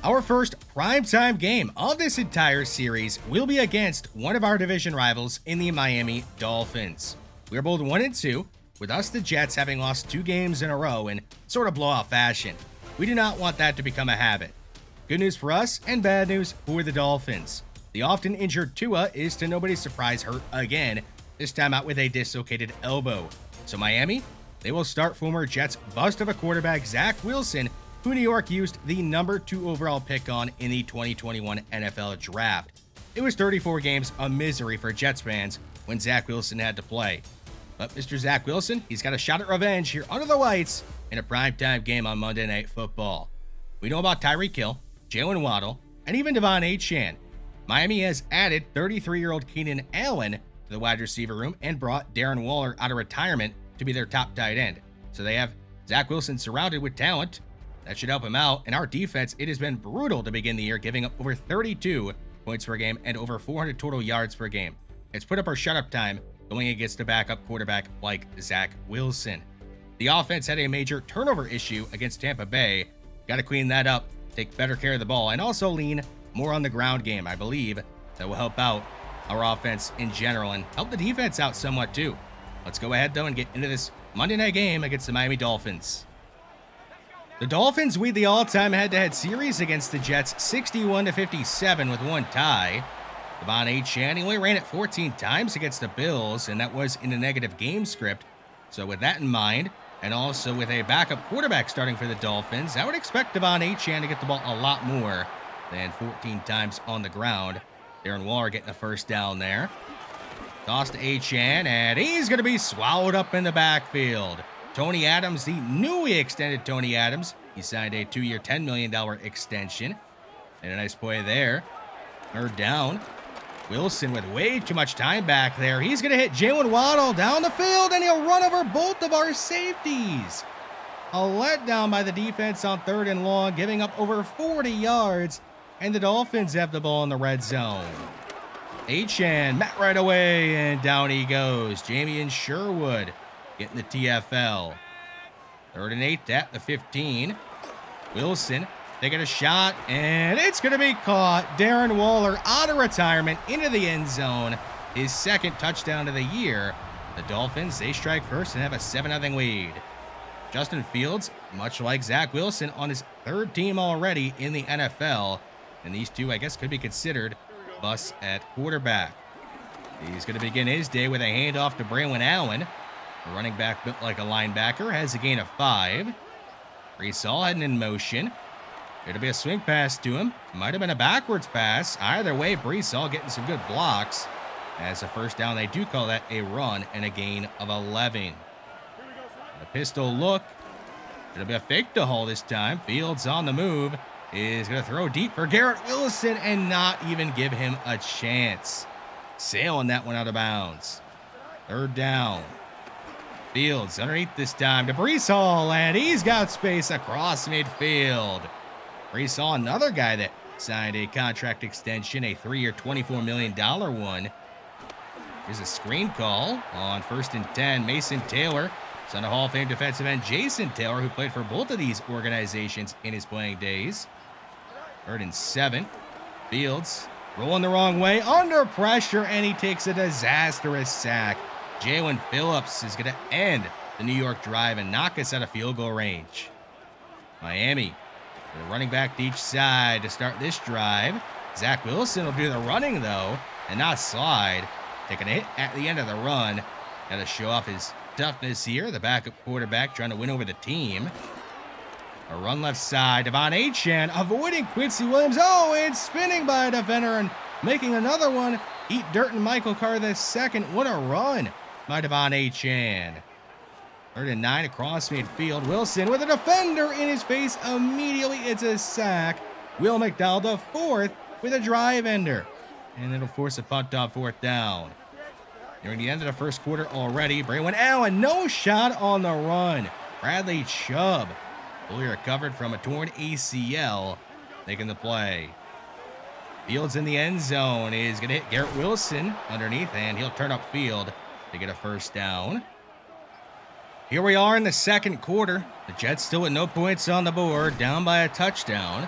Our first primetime game of this entire series will be against one of our division rivals in the Miami Dolphins. We are both 1-2, with us the Jets having lost 2 games in a row in sort of blowout fashion. We do not want that to become a habit. Good news for us and bad news for the Dolphins. The often injured Tua is to nobody's surprise hurt again, this time out with a dislocated elbow. So Miami, they will start former Jets bust of a quarterback Zach Wilson, who New York used the number 2 overall pick on in the 2021 NFL Draft. It was 34 games of misery for Jets fans when Zach Wilson had to play. But Mr. Zach Wilson, he's got a shot at revenge here under the lights in a primetime game on Monday Night Football. We know about Tyreek Hill, Jalen Waddle, and even Devon Achane. Miami has added 33-year-old Keenan Allen to the wide receiver room and brought Darren Waller out of retirement to be their top tight end. So they have Zach Wilson surrounded with talent. That should help him out. And our defense, it has been brutal to begin the year, giving up over 32 points per game and over 400 total yards per game. It's put up our shutup time going against a backup quarterback like Zach Wilson. The offense had a major turnover issue against Tampa Bay. Got to clean that up, take better care of the ball, and also lean more on the ground game. I believe that will help out our offense in general and help the defense out somewhat too. Let's go ahead though and get into this Monday night game against the Miami Dolphins. The Dolphins lead the all-time head-to-head series against the Jets 61-57 with 1 tie. Devon Achane only ran it 14 times against the Bills, and that was in a negative game script. So with that in mind, and also with a backup quarterback starting for the Dolphins, I would expect Devon Achane to get the ball a lot more than 14 times on the ground. Darren Waller getting the first down there. Toss to Achane, and he's going to be swallowed up in the backfield. Tony Adams, the newly extended Tony Adams. He signed a 2-year, $10 million extension. And a nice play there. 3rd down. Wilson with way too much time back there. He's going to hit Jalen Waddle down the field, and he'll run over both of our safeties. A letdown by the defense on 3rd and long, giving up over 40 yards. And the Dolphins have the ball in the red zone. Achane, met right away, and down he goes. Jamie Sherwood getting the TFL. 3rd and 8 at the 15. Wilson taking a shot, and it's going to be caught. Darren Waller out of retirement into the end zone. His 2nd touchdown of the year. The Dolphins, they strike first and have a 7-0 lead. Justin Fields, much like Zach Wilson, on his 3rd team already in the NFL. And these two, I guess, could be considered busts at quarterback. He's going to begin his day with a handoff to Braylon Allen. The running back built like a linebacker, has a gain of 5. Breece heading in motion. It'll be a swing pass to him. Might have been a backwards pass. Either way, Breece getting some good blocks. As a first down, they do call that a run and a gain of 11. A pistol look. It'll be a fake to hole this time. Fields on the move. Is going to throw deep for Garrett Wilson and not even give him a chance. Sailing that one out of bounds. 3rd down. Fields underneath this time to Breece Hall, and he's got space across midfield. Breece Hall, another guy that signed a contract extension, a 3-year, $24 million one. Here's a screen call on 1st and 10. Mason Taylor, son of Hall of Fame defensive end Jason Taylor, who played for both of these organizations in his playing days. 3rd and 7. Fields rolling the wrong way, under pressure, and he takes a disastrous sack. Jalen Phillips is going to end the New York drive and knock us out of field goal range. Miami, they're running back to each side to start this drive. Zach Wilson will do the running, though, and not slide. Taking a hit at the end of the run. Got to show off his toughness here. The backup quarterback trying to win over the team. A run left side. Devon Achane avoiding Quincy Williams. Oh, and spinning by a defender and making another one eat dirt and Michael Carr the second. What a run by Devon Achane. 3rd and 9 across midfield. Wilson with a defender in his face. Immediately, it's a sack. Will McDowell, the 4th, with a drive ender. And it'll force a punt off 4th down. Nearing the end of the first quarter already. Braylon Allen, no shot on the run. Bradley Chubb, fully recovered from a torn ACL, making the play. Fields in the end zone is going to hit Garrett Wilson underneath, and he'll turn upfield to get a first down. Here we are in the second quarter. The Jets still with no points on the board, down by a touchdown.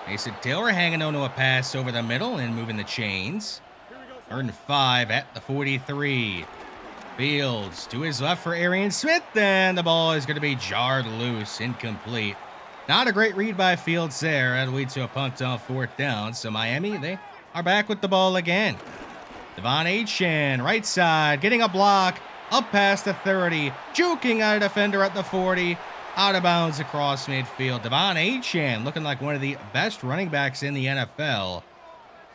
Mason Taylor hanging on to a pass over the middle and moving the chains. 3rd and 5 at the 43. Fields to his left for Arian Smith, and the ball is going to be jarred loose, incomplete. Not a great read by Fields there. That'll lead to a punt on 4th down. So Miami, they are back with the ball again. Devon Achane, right side, getting a block, up past the 30, juking out a defender at the 40, out of bounds across midfield. Devon Achane looking like one of the best running backs in the NFL,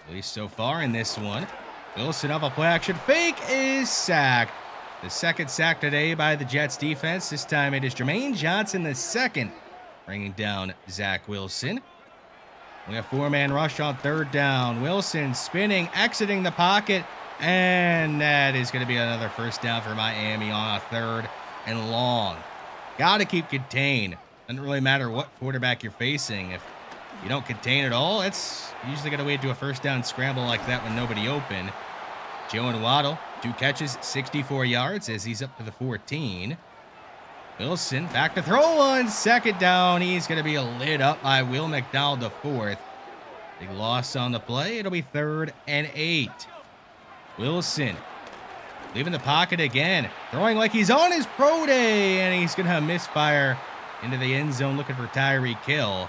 at least so far in this one. Wilson up a play action fake is sacked. The second sack today by the Jets defense. This time it is Jermaine Johnson the second, bringing down Zach Wilson. We have 4-man rush on 3rd down. Wilson spinning, exiting the pocket, and that is going to be another 1st down for Miami on a 3rd and long. Got to keep contained. Doesn't really matter what quarterback you're facing. If you don't contain at all, it's usually going to lead to a 1st down scramble like that when nobody open. Jalen Waddle, 2 catches, 64 yards as he's up to the 14. Wilson back to throw on 2nd down. He's going to be lit up by Will McDonald the 4th. Big loss on the play. It'll be 3rd and 8. Wilson leaving the pocket again, throwing like he's on his pro day, and he's going to misfire into the end zone looking for Tyreek Hill.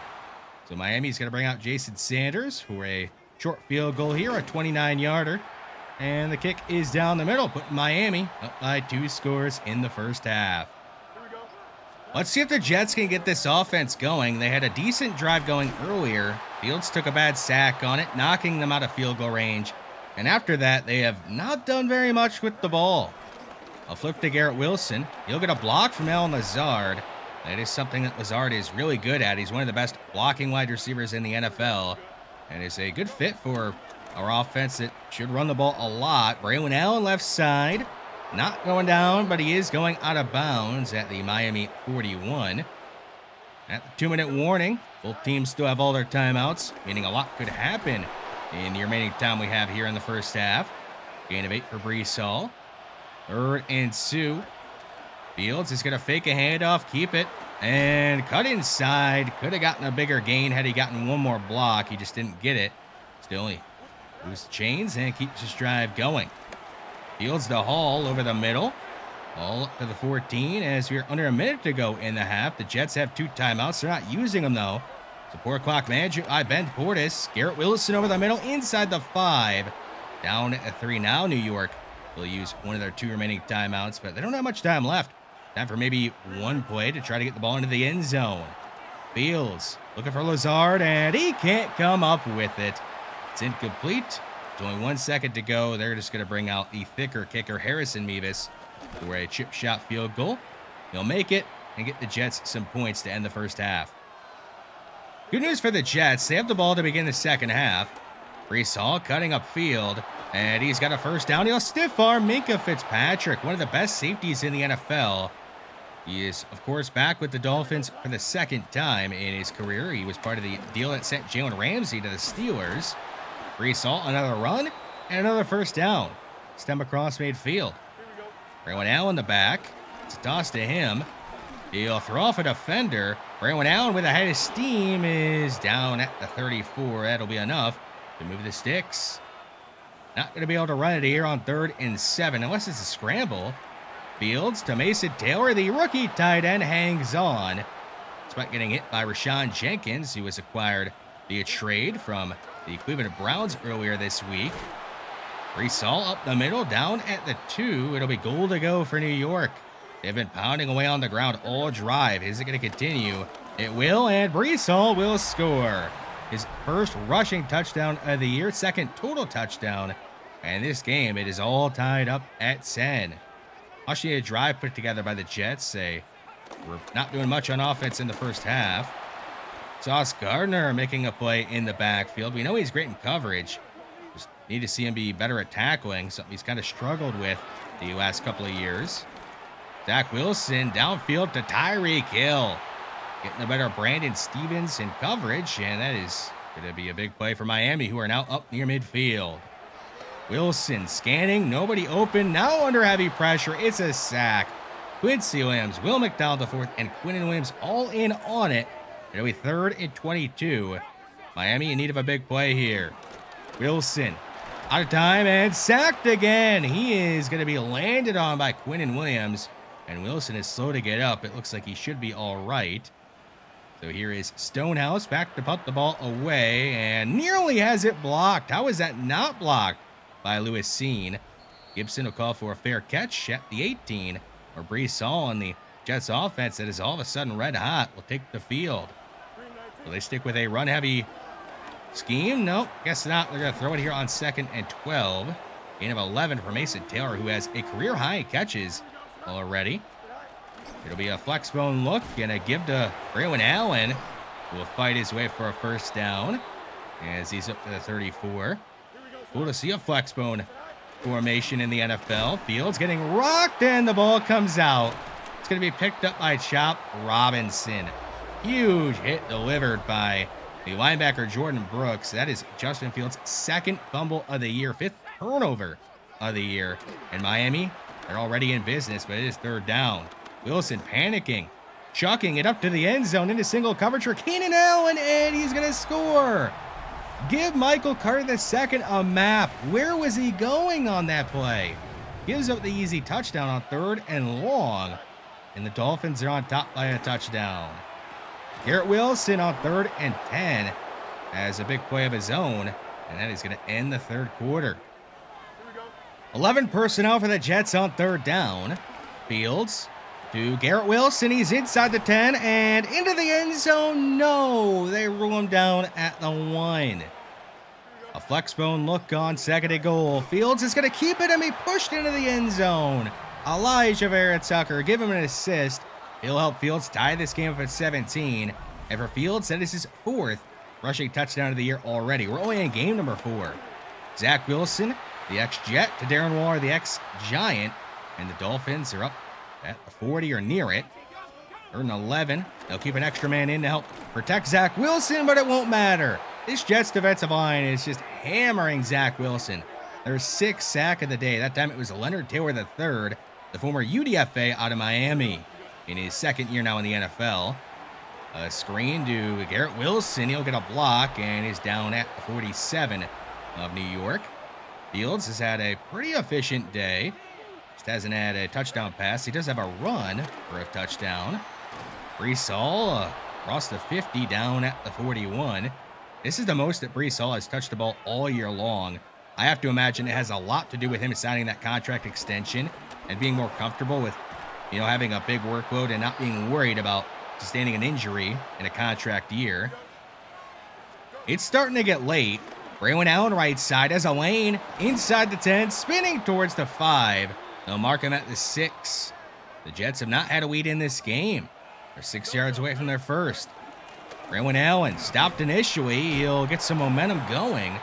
So Miami's going to bring out Jason Sanders for a short field goal here, a 29-yarder. And the kick is down the middle, putting Miami up by 2 scores in the 1st half. Let's see if the Jets can get this offense going. They had a decent drive going earlier. Fields took a bad sack on it, knocking them out of field goal range. And after that, they have not done very much with the ball. I'll flip to Garrett Wilson. He'll get a block from Allen Lazard. That is something that Lazard is really good at. He's one of the best blocking wide receivers in the NFL. And is a good fit for our offense that should run the ball a lot. Braylon Allen left side. Not going down, but he is going out of bounds at the Miami 41. At the 2-minute warning, both teams still have all their timeouts, meaning a lot could happen in the remaining time we have here in the 1st half. Gain of 8 for Breece Hall. 3rd and 2. Fields is going to fake a handoff, keep it, and cut inside. Could have gotten a bigger gain had he gotten one more block. He just didn't get it. Still, he moves the chains and keeps his drive going. Fields to Hall over the middle. All up to the 14 as we're under a minute to go in the half. The Jets have 2 timeouts. They're not using them, though. Support clock management by Ben Portis. Garrett Wilson over the middle inside the 5. Down at 3 now. New York will use one of their 2 remaining timeouts, but they don't have much time left. Time for maybe one play to try to get the ball into the end zone. Fields looking for Lazard, and he can't come up with it. It's incomplete. There's only 1 second to go. They're just going to bring out the thicker kicker, Harrison Mevis, for a chip shot field goal. He'll make it and get the Jets some points to end the 1st half. Good news for the Jets. They have the ball to begin the 2nd half. Breece Hall cutting up field, and he's got a 1st down. He'll stiff arm Minkah Fitzpatrick, one of the best safeties in the NFL. He is, of course, back with the Dolphins for the 2nd time in his career. He was part of the deal that sent Jalen Ramsey to the Steelers. Breece Hall, another run, and another 1st down. Stem across midfield. Braylon Allen in the back. It's a toss to him. He'll throw off a defender. Braylon Allen with a head of steam is down at the 34. That'll be enough to move the sticks. Not going to be able to run it here on 3rd and 7 unless it's a scramble. Fields to Mason Taylor. The rookie tight end hangs on. Despite getting hit by Rashawn Jenkins, who was acquired via trade from the Cleveland Browns earlier this week. Breece Hall up the middle, down at the 2. It'll be goal to go for New York. They've been pounding away on the ground all drive. Is it going to continue? It will, and Breece Hall will score. His 1st rushing touchdown of the year, 2nd total touchdown. And this game, it is all tied up at 10. Watching a drive put together by the Jets. We're not doing much on offense in the 1st half. Sauce Gardner making a play in the backfield. We know he's great in coverage. Just need to see him be better at tackling, something he's kind of struggled with the last couple of years. Zach Wilson downfield to Tyreek Hill. Getting a better Brandon Stevens in coverage, and that is going to be a big play for Miami, who are now up near midfield. Wilson scanning, nobody open, now under heavy pressure. It's a sack. Quincy Williams, Will McDonald the 4th, and Quinnen Williams all in on it. It'll be 3rd and 22. Miami in need of a big play here. Wilson out of time and sacked again. He is going to be landed on by Quinnen Williams. And Wilson is slow to get up. It looks like he should be all right. So here is Stonehouse back to punt the ball away and nearly has it blocked. How is that not blocked by Lewis Seen? Gibson will call for a fair catch at the 18. Or Breece Hall and the Jets offense that is all of a sudden red hot will take the field. Will they stick with a run-heavy scheme? Nope, guess not. They're going to throw it here on 2nd and 12. Gain of 11 for Mason Taylor, who has a career-high catches already. It'll be a flex bone look and a give to Braylon Allen, who will fight his way for a first down as he's up to the 34. Cool to see a flex bone formation in the NFL. Fields getting rocked and the ball comes out. It's going to be picked up by Chop Robinson. Huge hit delivered by the linebacker Jordan Brooks. That is Justin Fields' 2nd fumble of the year, 5th turnover of the year. And Miami, they're already in business, but it is 3rd down. Wilson panicking, chucking it up to the end zone into single coverage for Keenan Allen, and he's going to score. Give Michael Carter II a map. Where was he going on that play? Gives up the easy touchdown on 3rd and long, and the Dolphins are on top by a touchdown. Garrett Wilson on 3rd and 10 has a big play of his own, and that is going to end the 3rd quarter. 11 personnel for the Jets on 3rd down. Fields to Garrett Wilson. He's inside the 10 and into the end zone. No, they rule him down at the 1. A flex bone look on 2nd and goal. Fields is going to keep it and be pushed into the end zone. Elijah Vera-Tucker, give him an assist. He'll help Fields tie this game up at 17. And for Fields, that is his 4th rushing touchdown of the year already. We're only in game number 4. Zach Wilson, the ex-Jet, to Darren Waller, the ex-Giant. And the Dolphins are up at the 40 or near it. 3rd and 11. They'll keep an extra man in to help protect Zach Wilson, but it won't matter. This Jets defensive line is just hammering Zach Wilson. Their 6th sack of the day. That time it was Leonard Taylor III, the former UDFA out of Miami, in his 2nd year now in the NFL. A screen to Garrett Wilson. He'll get a block and is down at the 47 of New York. Fields has had a pretty efficient day. Just hasn't had a touchdown pass. He does have a run for a touchdown. Breece Hall across the 50 down at the 41. This is the most that Breece Hall has touched the ball all year long. I have to imagine it has a lot to do with him signing that contract extension and being more comfortable with, having a big workload and not being worried about sustaining an injury in a contract year. It's starting to get late. Braylon Allen right side has a lane inside the 10, spinning towards the 5. They'll mark him at the 6. The Jets have not had a lead in this game. They're 6 yards away from their first. Braylon Allen stopped initially. He'll get some momentum going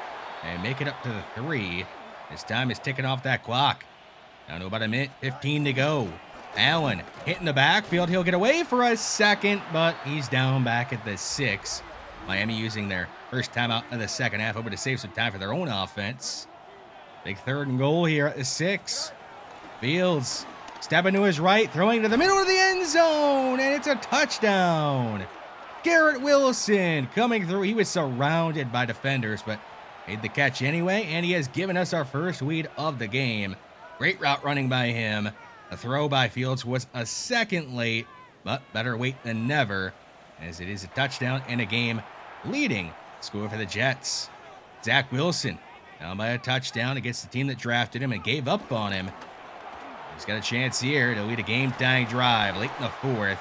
and make it up to the 3. His time is ticking off that clock. Down to about a minute 15 to go. Allen hitting the backfield. He'll get away for a second, but he's down back at the 6. Miami using their first timeout of the second half, hoping to save some time for their own offense. Big 3rd and goal here at the 6. Fields stepping to his right, throwing to the middle of the end zone, and it's a touchdown. Garrett Wilson coming through. He was surrounded by defenders, but made the catch anyway, and he has given us our first lead of the game. Great route running by him. A throw by Fields was a second late, but better late than never, as it is a touchdown and a game-leading score for the Jets. Zach Wilson down by a touchdown against the team that drafted him and gave up on him. He's got a chance here to lead a game-tying drive late in the 4th.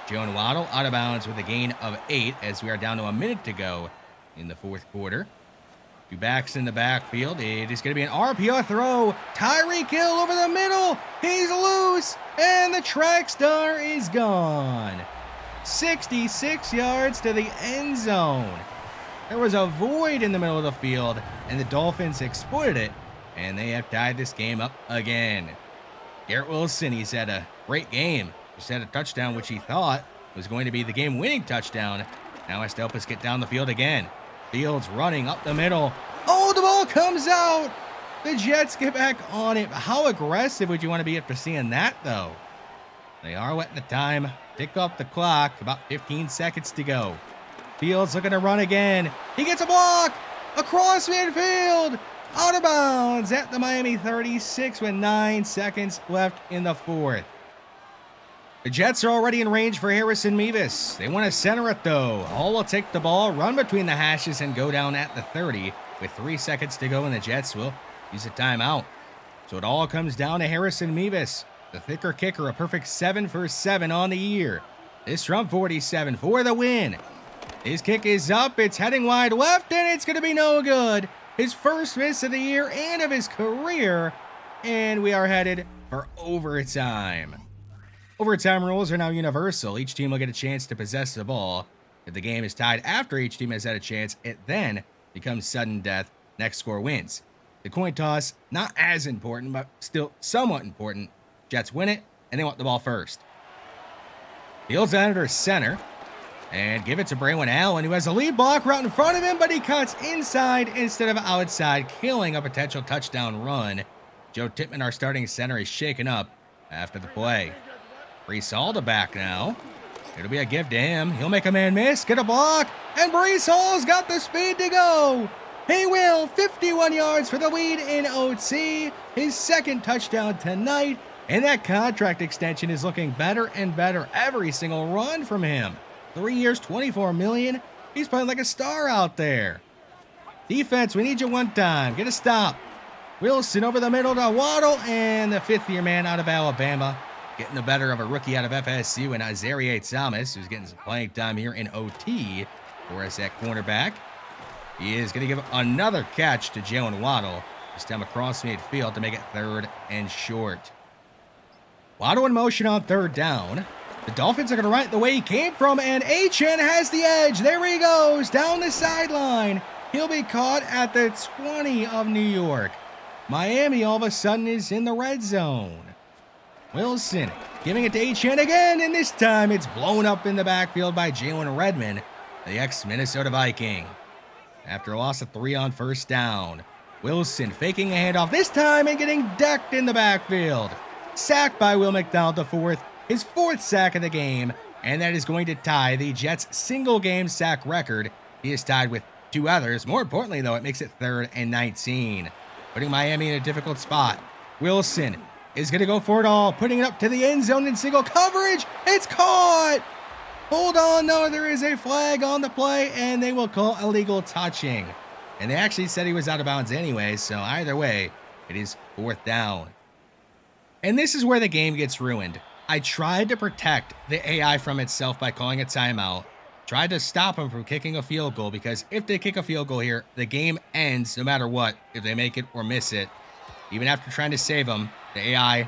Jalen Waddle out of bounds with a gain of 8 as we are down to a minute to go in the 4th quarter. 2 backs in the backfield. It is going to be an RPO throw. Tyreek Hill over the middle. He's loose, and the track star is gone. 66 yards to the end zone. There was a void in the middle of the field, and the Dolphins exploited it, and they have tied this game up again. Garrett Wilson, he's had a great game. Just had a touchdown, which he thought was going to be the game-winning touchdown. Now has to help us get down the field again. Fields running up the middle. Oh, the ball comes out. The Jets get back on it. How aggressive would you want to be after seeing that, though? They are letting the time tick off the clock. About 15 seconds to go. Fields looking to run again. He gets a block across midfield. Out of bounds at the Miami 36 with 9 seconds left in the fourth. The Jets are already in range for Harrison Mevis. They want to center it though. Hall will take the ball, run between the hashes, and go down at the 30 with 3 seconds to go, and the Jets will use a timeout. So it all comes down to Harrison Mevis, the thicker kicker, a perfect 7 for 7 on the year. This from 47 for the win. His kick is up, it's heading wide left, and it's going to be no good. His first miss of the year and of his career, and we are headed for overtime. Overtime rules are now universal. Each team will get a chance to possess the ball. If the game is tied after each team has had a chance, it then becomes sudden death. Next score wins. The coin toss, not as important, but still somewhat important. Jets win it, and they want the ball first. Fields under center, and give it to Braylon Allen, who has a lead block right in front of him, but he cuts inside instead of outside, killing a potential touchdown run. Joe Tippmann, our starting center, is shaken up after the play. Breece Hall to back now. It'll be a give to him. He'll make a man miss, get a block, and Breece Hall's got the speed to go. He will. 51 yards for the lead in OT. His second touchdown tonight, and that contract extension is looking better and better every single run from him. 3 years, $24 million. He's playing like a star out there. Defense, we need you one time. Get a stop. Wilson over the middle to Waddle, and the fifth-year man out of Alabama getting the better of a rookie out of FSU and Isaiah Thomas, who's getting some playing time here in OT for us at cornerback. He is going to give another catch to Jalen Waddle, this time across midfield to make it 3rd and short. Waddle in motion on 3rd down. The Dolphins are going to run it the way he came from, and HN has the edge. There he goes, down the sideline. He'll be caught at the 20 of New York. Miami all of a sudden is in the red zone. Wilson giving it to HN again, and this time it's blown up in the backfield by Jalen Redmond, the ex-Minnesota Viking. After a loss of 3 on 1st down, Wilson faking a handoff this time and getting decked in the backfield. Sacked by Will McDonald, the 4th, his 4th sack of the game, and that is going to tie the Jets' single-game sack record. He is tied with 2 others. More importantly, though, it makes it 3rd and 19, putting Miami in a difficult spot. Wilson is going to go for it all, putting it up to the end zone in single coverage. It's caught! Hold on, no, there is a flag on the play, and they will call illegal touching. And they actually said he was out of bounds anyway, so either way, it is 4th down. And this is where the game gets ruined. I tried to protect the AI from itself by calling a timeout, tried to stop him from kicking a field goal, because if they kick a field goal here, the game ends no matter what, if they make it or miss it. Even after trying to save them, the AI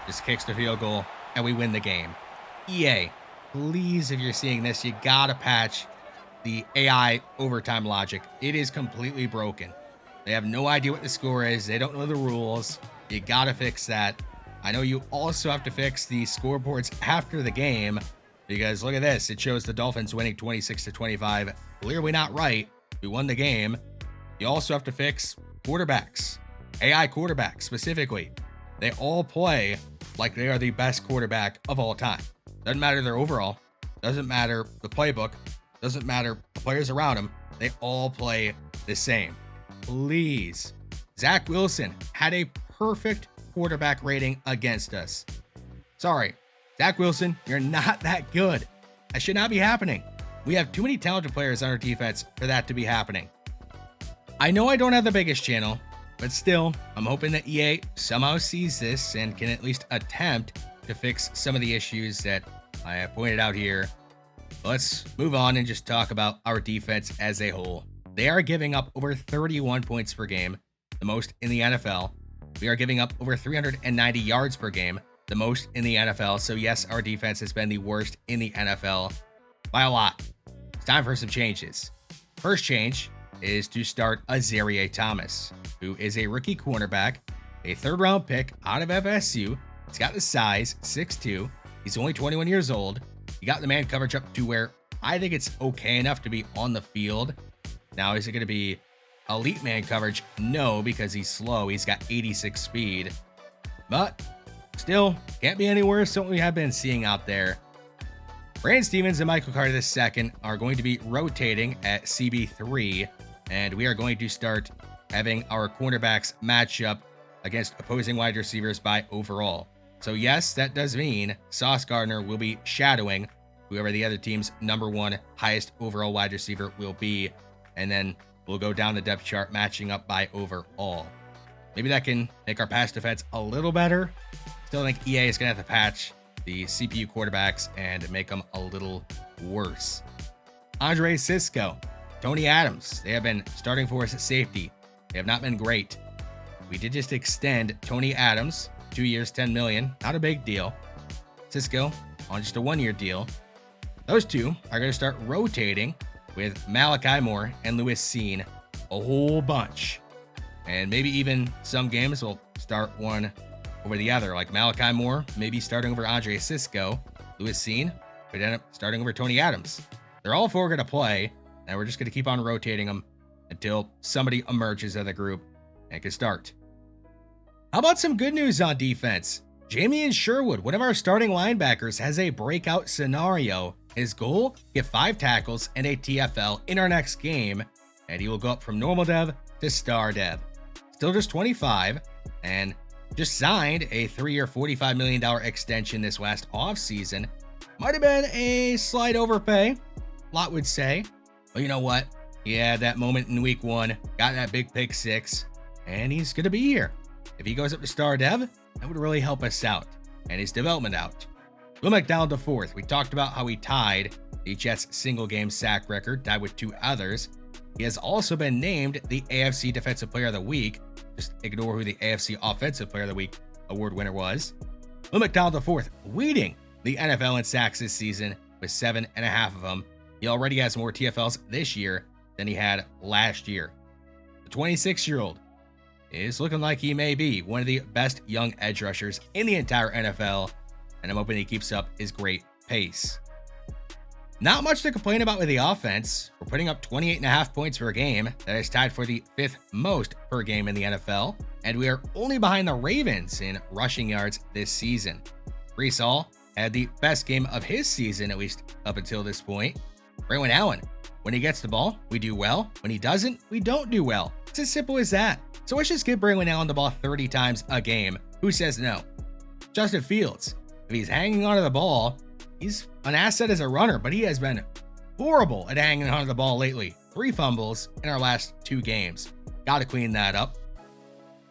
just kicks the field goal, and we win the game. EA, please, if you're seeing this, you gotta patch the AI overtime logic. It is completely broken. They have no idea what the score is. They don't know the rules. You gotta fix that. I know you also have to fix the scoreboards after the game, because look at this. It shows the Dolphins winning 26-25. Clearly not right. We won the game. You also have to fix quarterbacks. AI quarterbacks specifically. They all play like they are the best quarterback of all time. Doesn't matter their overall. Doesn't matter the playbook. Doesn't matter the players around them. They all play the same. Please. Zach Wilson had a perfect quarterback rating against us. Sorry, Zach Wilson, you're not that good. That should not be happening. We have too many talented players on our defense for that to be happening. I know I don't have the biggest channel, but still, I'm hoping that EA somehow sees this and can at least attempt to fix some of the issues that I have pointed out here. Let's move on and just talk about our defense as a whole. They are giving up over 31 points per game, the most in the NFL. We are giving up over 390 yards per game, the most in the NFL. So yes, our defense has been the worst in the NFL by a lot. It's time for some changes. First change is to start Isaiah Thomas, who is a rookie cornerback, a 3rd-round pick out of FSU. He's got the size, 6'2". He's only 21 years old. He got the man coverage up to where I think it's okay enough to be on the field. Now, is it going to be elite man coverage? No, because he's slow. He's got 86 speed. But still, can't be any worse than what we have been seeing out there. Brandon Stevens and Michael Carter II are going to be rotating at CB3, and we are going to start having our cornerbacks match up against opposing wide receivers by overall. So yes, that does mean Sauce Gardner will be shadowing whoever the other team's number one highest overall wide receiver will be, and then we'll go down the depth chart matching up by overall. Maybe that can make our pass defense a little better. Still think EA is going to have to patch the CPU quarterbacks and make them a little worse. Andre Cisco, Tony Adams, they have been starting for us at safety. They have not been great. We did just extend Tony Adams, 2 years, $10 million. Not a big deal. Cisco on just a 1-year deal. Those two are going to start rotating with Malachi Moore and Lewis Cine a whole bunch. And maybe even some games will start one over the other, like Malachi Moore maybe starting over Andre Cisco. Lewis Cine could end up starting over Tony Adams. They're all four going to play, and we're just going to keep on rotating them until somebody emerges of the group and can start. How about some good news on defense? Jamie Sherwood, one of our starting linebackers, has a breakout scenario. His goal, get 5 tackles and a TFL in our next game, and he will go up from normal dev to star dev. Still just 25, and just signed a 3-year, $45 million extension this last offseason. Might have been a slight overpay, a lot would say. But you know what? He had that moment in week 1, got that big pick 6, and he's going to be here. If he goes up to star dev, that would really help us out and his development out. Will McDonald IV, we talked about how he tied the Jets' single game sack record, tied with 2 others. He has also been named the AFC Defensive Player of the Week. Just ignore who the AFC Offensive Player of the Week award winner was. Will McDonald IV leading the NFL in sacks this season with 7.5 of them. He already has more TFLs this year than he had last year. The 26-year-old is looking like he may be one of the best young edge rushers in the entire NFL, and I'm hoping he keeps up his great pace. Not much to complain about with the offense. We're putting up 28.5 points per game. That is tied for the 5th most per game in the NFL, and we are only behind the Ravens in rushing yards this season. Breece Hall had the best game of his season, at least up until this point. Braylon Allen, when he gets the ball, we do well. When he doesn't, we don't do well. It's as simple as that. So let's just give Braylon Allen the ball 30 times a game. Who says no? Justin Fields, if he's hanging onto the ball, he's an asset as a runner, but he has been horrible at hanging onto the ball lately. 3 fumbles in our last 2 games. Got to clean that up.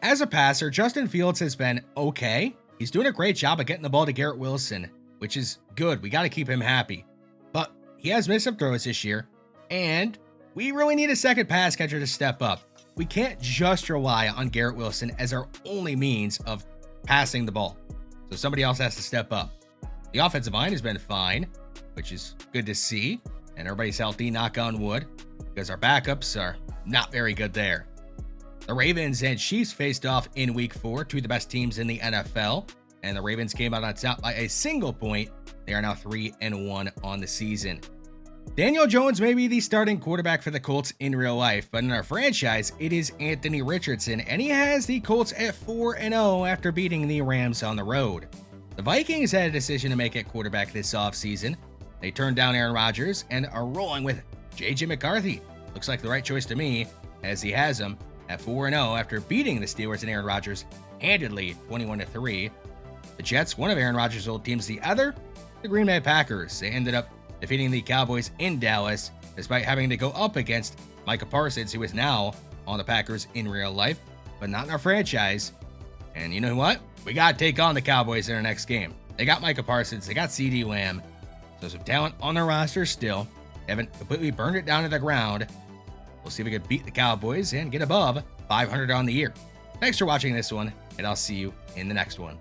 As a passer, Justin Fields has been okay. He's doing a great job of getting the ball to Garrett Wilson, which is good. We got to keep him happy. But he has missed some throws this year, and we really need a second pass catcher to step up. We can't just rely on Garrett Wilson as our only means of passing the ball. So somebody else has to step up. The offensive line has been fine, which is good to see. And everybody's healthy, knock on wood, because our backups are not very good there. The Ravens and Chiefs faced off in week 4, 2 of the best teams in the NFL. And the Ravens came out on top by a single point. They are now 3-1 on the season. Daniel Jones may be the starting quarterback for the Colts in real life, but in our franchise, it is Anthony Richardson, and he has the Colts at 4-0 after beating the Rams on the road. The Vikings had a decision to make at quarterback this offseason. They turned down Aaron Rodgers and are rolling with J.J. McCarthy. Looks like the right choice to me, as he has him at 4-0 after beating the Steelers and Aaron Rodgers handedly 21-3. The Jets, one of Aaron Rodgers' old teams, the other, the Green Bay Packers. They ended up defeating the Cowboys in Dallas, despite having to go up against Micah Parsons, who is now on the Packers in real life, but not in our franchise. And you know what? We got to take on the Cowboys in our next game. They got Micah Parsons, they got CeeDee Lamb, so some talent on their roster still. They haven't completely burned it down to the ground. We'll see if we can beat the Cowboys and get above 500 on the year. Thanks for watching this one, and I'll see you in the next one.